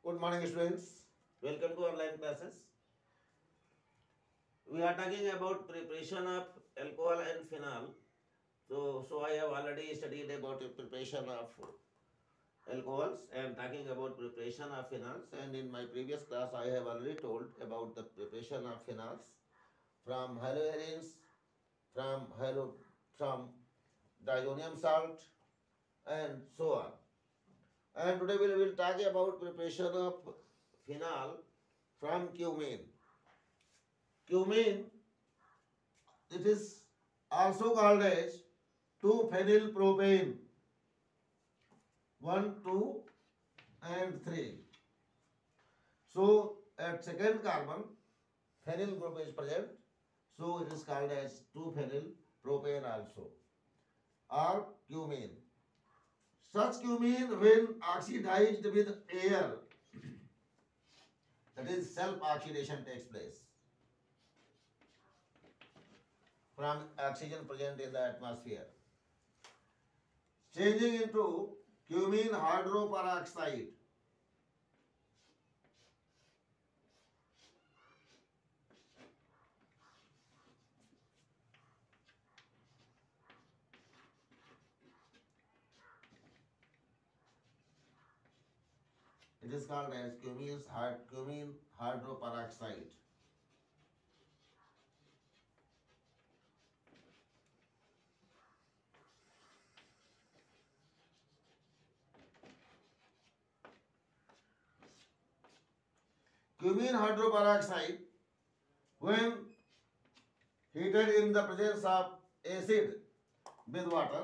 Good morning, students. Welcome to online classes. We are talking about preparation of alcohol and phenol. So I have already studied about the preparation of alcohols and talking about preparation of phenols. And in my previous class, I have already told about the preparation of phenols from haloarenes, from diazonium salt, and so on. And today we will talk about preparation of phenol from cumene. Cumene, it is also called as 2-phenylpropane, 1, 2 and 3. So at second carbon, phenyl group is present, so it is called as 2-phenylpropane also, or cumene. Such cumene, when oxidized with air, that is self-oxidation takes place from oxygen present in the atmosphere, changing into cumene hydroperoxide. It is called as cumene hydroperoxide. Cumene hydroperoxide, when heated in the presence of acid with water,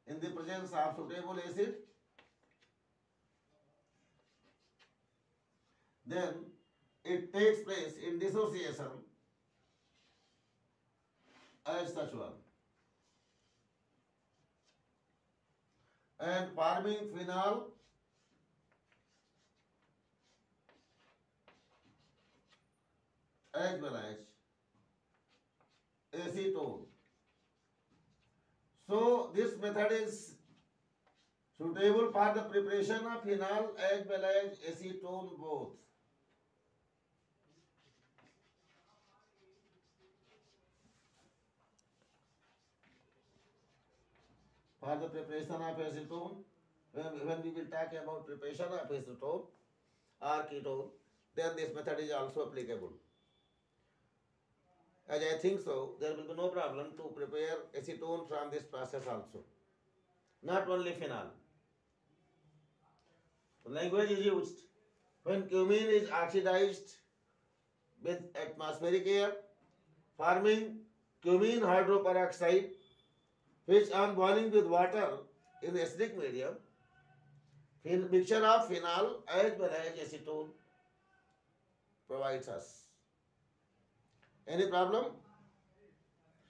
in the presence of suitable acid, then it takes place in dissociation as such one, and forming phenol as well as acetone. So this method is suitable for the preparation of phenol as well as acetone both. For the preparation of acetone, when we will talk about preparation of acetone or ketone, then this method is also applicable. As I think so, there will be no problem to prepare acetone from this process also. Not only phenol. The language is used when cumene is oxidized with atmospheric air, forming cumene hydroperoxide, which on boiling with water in acidic medium, mixture of phenol as well as acetone provides us. Any problem?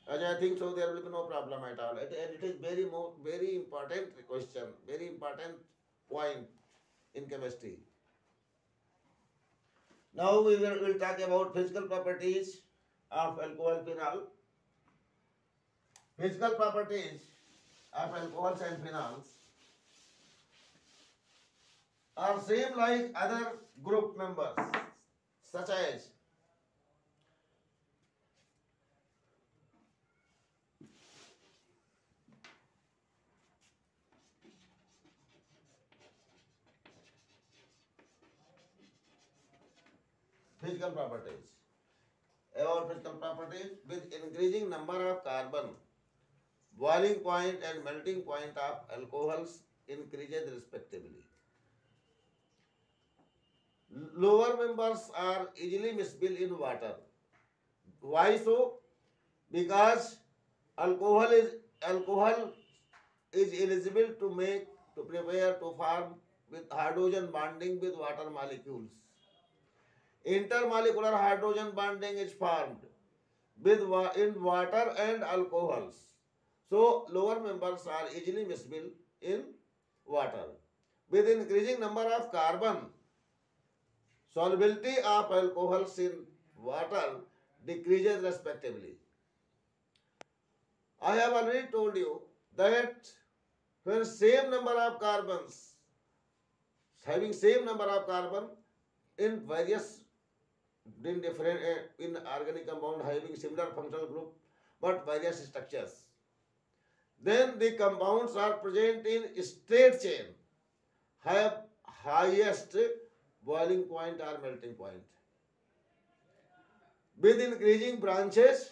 As I think so, there will be no problem at all. And it is very important question, very important point in chemistry. Now we will talk about physical properties of alcohol phenol. Physical properties of alcohols and phenols are same like other group members, such as physical properties. About physical properties, with increasing number of carbon, boiling point and melting point of alcohols increases respectively. Lower members are easily miscible in water. Why so? Because alcohol is eligible to prepare to form with hydrogen bonding with water molecules. Intermolecular hydrogen bonding is formed in water and alcohols. So lower members are easily miscible in water. With increasing number of carbon, solubility of alcohols in water decreases respectively. I have already told you that when same number of carbons, having same number of carbon in various in different in organic compound having similar functional group but various structures, then the compounds are present in straight chain have highest boiling point or melting point. With increasing branches,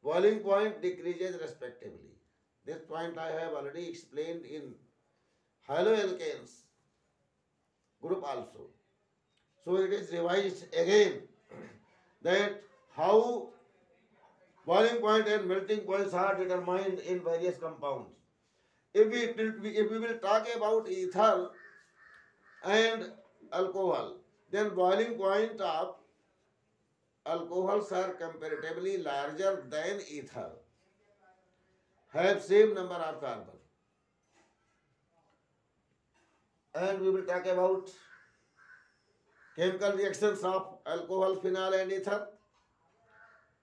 boiling point decreases respectively. This point I have already explained in haloalkanes group also. So it is revised again that how boiling point and melting points are determined in various compounds. If we will talk about ether and alcohol, then boiling point of alcohols are comparatively larger than ether, have same number of carbon. And we will talk about chemical reactions of alcohol, phenol and ether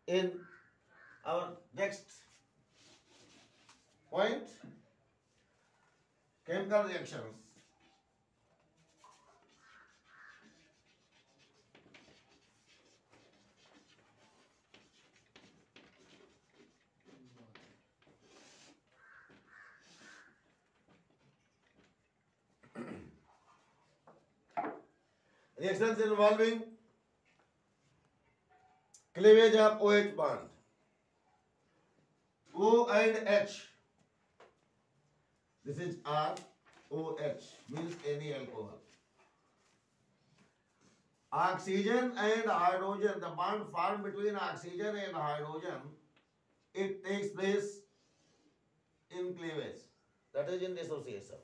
in our next point, chemical reactions. Reactions involving cleavage of OH bond. O and H. This is ROH, means any alcohol. Oxygen and hydrogen, the bond formed between oxygen and hydrogen, it takes place in cleavage, that is in dissociation.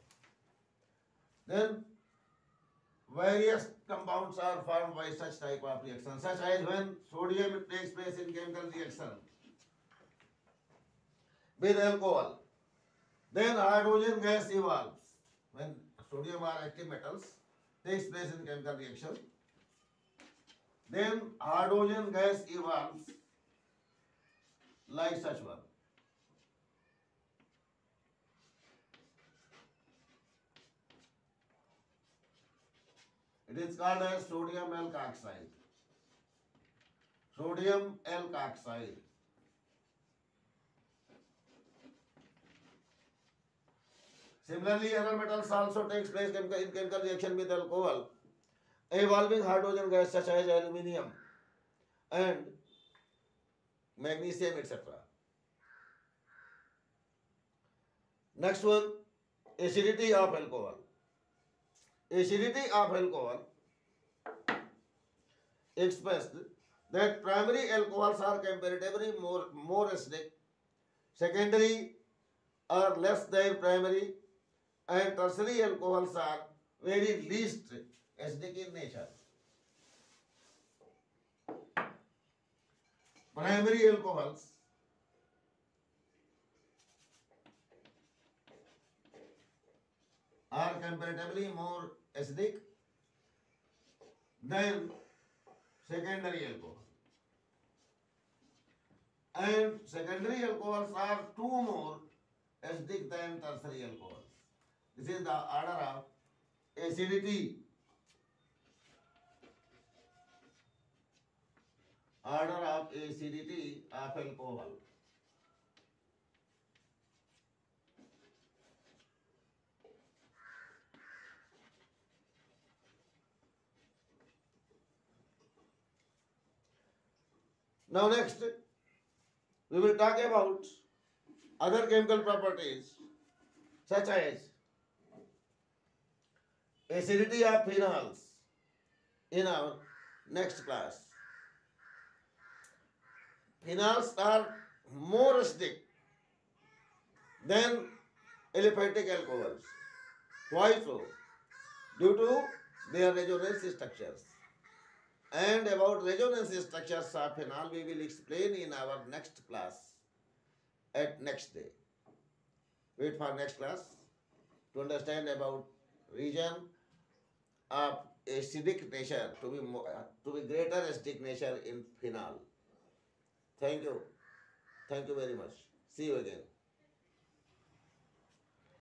Then various compounds are formed by such type of reaction, such as when sodium takes place in chemical reaction with alcohol. Then hydrogen gas evolves. When sodium or active metals takes place in chemical reaction, then hydrogen gas evolves like such one. It is called as sodium alkoxide. Sodium alkoxide. Similarly, other metals also takes place in chemical reaction with alcohol, evolving hydrogen gas such as aluminium and magnesium, etc. Next one, acidity of alcohol. Acidity of alcohol expressed that primary alcohols are comparatively more acidic, secondary are less than primary, and tertiary alcohols are very least acidic in nature. Primary alcohols are comparatively more acidic than secondary alcohol. And secondary alcohols are two more acidic than tertiary alcohols. This is the order of acidity. Order of acidity of alcohol. Now next, we will talk about other chemical properties such as acidity of phenols in our next class. Phenols are more acidic than aliphatic alcohols. Why so? Due to their resonance structures. And about resonance structures of phenol we will explain in our next class at next day. Wait for next class to understand about region of acidic nature to be greater acidic nature in phenol. Thank you. Thank you very much. See you again.